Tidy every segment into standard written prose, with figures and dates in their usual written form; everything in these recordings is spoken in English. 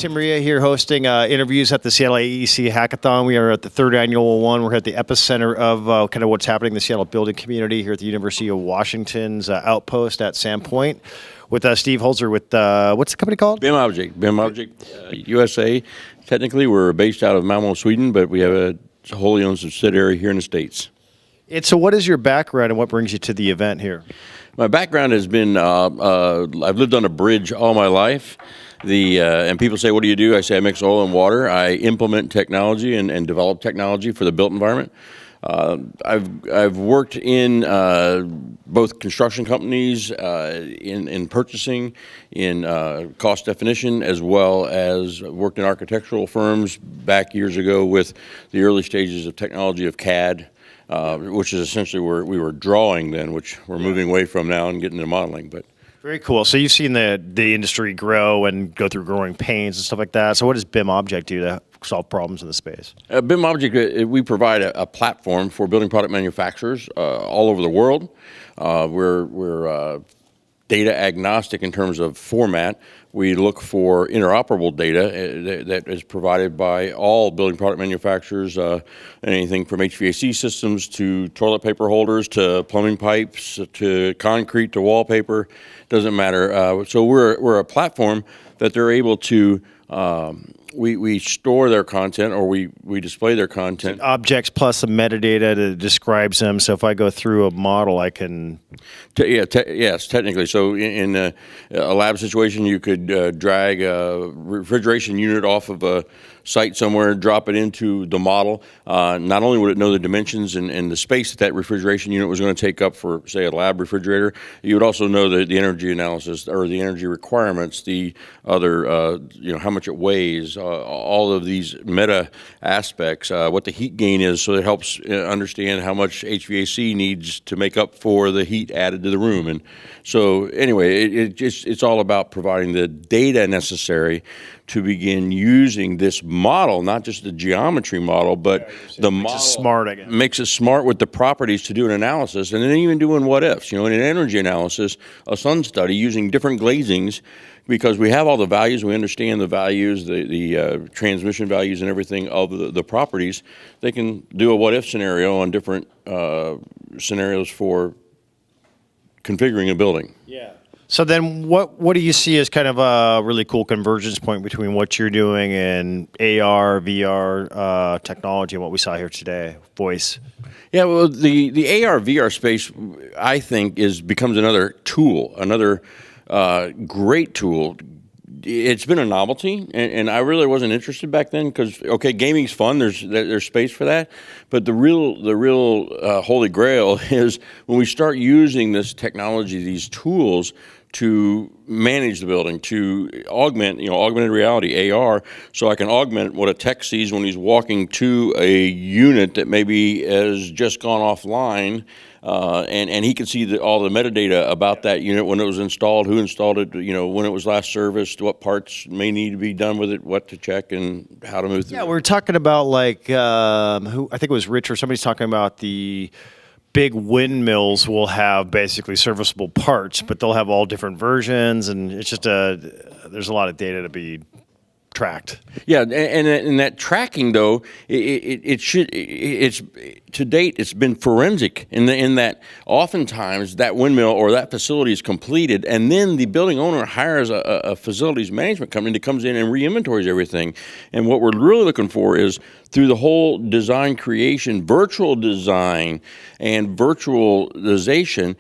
Tim Reha here hosting interviews at the Seattle AEC Hackathon. We are at the third annual one. We're at the epicenter of kind of what's happening in the Seattle building community here at the University of Washington's outpost at Sandpoint with Steve Holzer with, what's the company called? BIM Object USA. Technically, we're based out of Malmo, Sweden, but we have a wholly owned subsidiary here in the States. So what is your background and what brings you to the event here? My background has been, I've lived on a bridge all my life. And people say, what do you do? I say I mix oil and water. I implement technology and develop technology for the built environment. I've worked in both construction companies, in purchasing, in cost definition, as well as worked in architectural firms back years ago with the early stages of technology of CAD, which is essentially where we were drawing then, which we're moving away from now and getting into modeling. But very cool. So you've seen the industry grow and go through growing pains and stuff like that. So what does BIM Object do to solve problems in the space? BIM Object, we provide a platform for building product manufacturers all over the world. We're data agnostic in terms of format. We look for interoperable data that is provided by all building product manufacturers, anything from HVAC systems to toilet paper holders to plumbing pipes to concrete to wallpaper, doesn't matter. So we're a platform that they're able to, we store their content or we display their content. Objects plus some metadata that describes them. So if I go through a model, I can... Yes, technically. So in a lab situation, you could drag a refrigeration unit off of a site somewhere, drop it into the model. Not only would it know the dimensions and the space that refrigeration unit was going to take up for, say, a lab refrigerator, you would also know the energy analysis or the energy requirements, the other, how much it weighs, all of these meta aspects, what the heat gain is, so it helps understand how much HVAC needs to make up for the heat added to the room. And so anyway, it's all about providing the data necessary to begin using this model, not just the geometry model, but the model smart, I guess. Makes it smart with the properties to do an analysis, and then even doing what ifs. In an energy analysis, a sun study using different glazings, because we have all the values, we understand the values, the transmission values and everything of the properties. They can do a what if scenario on different scenarios for configuring a building. Yeah. So then what do you see as kind of a really cool convergence point between what you're doing and AR, VR technology and what we saw here today, voice? Yeah, well, the AR, VR space, I think, becomes another tool, another great tool. It's been a novelty, and I really wasn't interested back then because, okay, gaming's fun. There's space for that, but the real holy grail is when we start using this technology, these tools to manage the building, to augment, augmented reality, AR, so I can augment what a tech sees when he's walking to a unit that maybe has just gone offline, and he can see all the metadata about that unit, when it was installed, who installed it, when it was last serviced, what parts may need to be done with it, what to check, and how to move through. Yeah, we're talking about I think it was Rich or somebody's talking about the big windmills will have basically serviceable parts, but they'll have all different versions, and it's just there's a lot of data to be tracked. Yeah, and that tracking though, it's to date it's been forensic in that oftentimes that windmill or that facility is completed, and then the building owner hires a facilities management company that comes in and re-inventories everything. And what we're really looking for is through the whole design creation, virtual design and virtualization,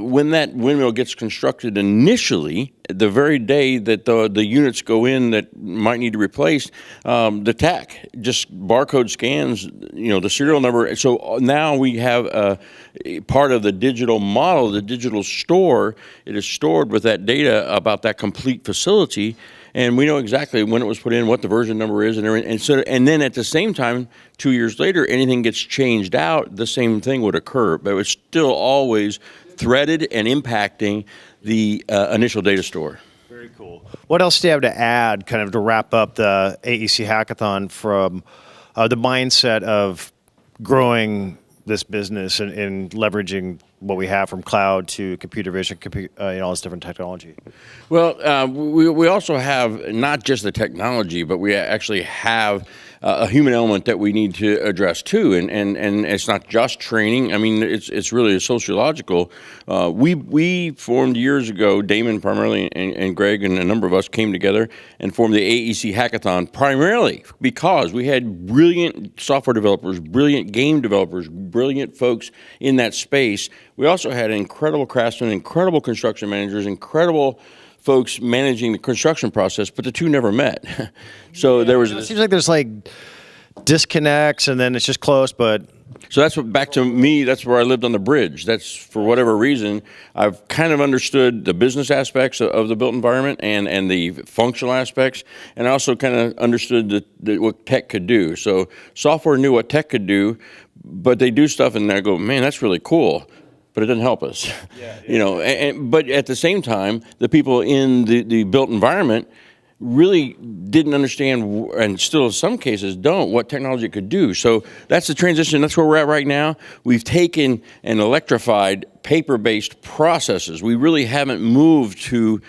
when that windmill gets constructed initially, the very day that the units go in that might need to replace, the tech just barcode scans, the serial number. So now we have a part of the digital model, the digital store. It is stored with that data about that complete facility, and we know exactly when it was put in, what the version number is, and everything. And then at the same time, 2 years later, anything gets changed out, the same thing would occur, but it's still always threaded and impacting the initial data store. Very cool. What else do you have to add, kind of to wrap up the AEC Hackathon from the mindset of growing this business and leveraging what we have from cloud to computer vision, all this different technology? Well, we also have not just the technology, but we actually have a human element that we need to address too, and it's not just training. I mean, it's really a sociological. We formed years ago. Damon primarily and Greg and a number of us came together and formed the AEC Hackathon primarily because we had brilliant software developers, brilliant game developers, brilliant folks in that space. We also had incredible craftsmen, incredible construction managers, incredible folks managing the construction process, but the two never met. So there was. It seems like there's like disconnects, and then it's just close. But so that's what back to me. That's where I lived on the bridge. That's for whatever reason I've kind of understood the business aspects of the built environment and the functional aspects, and I also kind of understood what tech could do. So software knew what tech could do, but they do stuff, and I go, man, that's really cool. But it doesn't help us, but at the same time, the people in the built environment really didn't understand, and still in some cases don't, what technology could do. So that's the transition. That's where we're at right now. We've taken and electrified paper-based processes. We really haven't moved to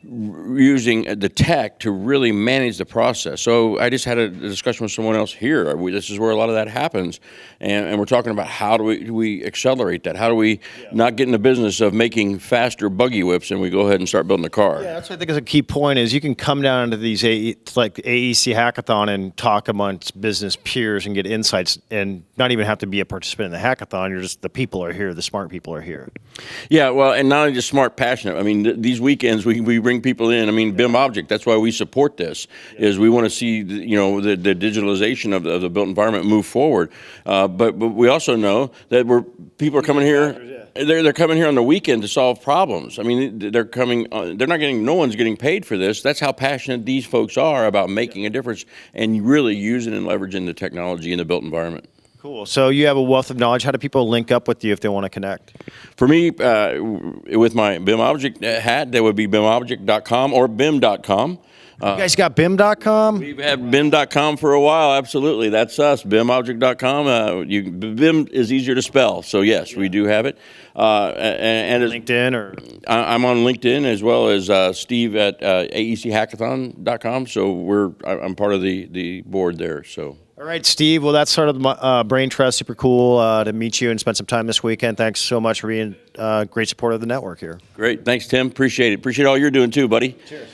using the tech to really manage the process. So I just had a discussion with someone else here. This is where a lot of that happens. And we're talking about how do we accelerate that? How do we not get in the business of making faster buggy whips and we go ahead and start building a car? yeah, that's what I think is a key point is you can come down to these like AEC Hackathon and talk amongst business peers and get insights and not even have to be a participant in the hackathon. You're just, the people are here, the smart people are here. Yeah, well, and not only just smart, passionate. I mean, these weekends we bring people in. I mean, BIM Object, that's why we support this, is we want to see, the digitalization of the built environment move forward. But we also know that people are coming here, they're coming here on the weekend to solve problems. I mean, they're coming, no one's getting paid for this. That's how passionate these folks are about making a difference and really using and leveraging the technology in the built environment. Cool. So you have a wealth of knowledge. How do people link up with you if they want to connect? For me, with my BIM Object hat, that would be bimobject.com or bim.com. You guys got BIM.com? We've had BIM.com for a while, absolutely. That's us, bimobject.com. BIM is easier to spell, so yes, we do have it. And LinkedIn or? I'm on LinkedIn as well as Steve at aeechackathon.com, so I'm part of the board there, so. All right, Steve. Well, that's sort of the Brain Trust. Super cool to meet you and spend some time this weekend. Thanks so much for being a great supporter of the network here. Great. Thanks, Tim. Appreciate it. Appreciate all you're doing too, buddy. Cheers.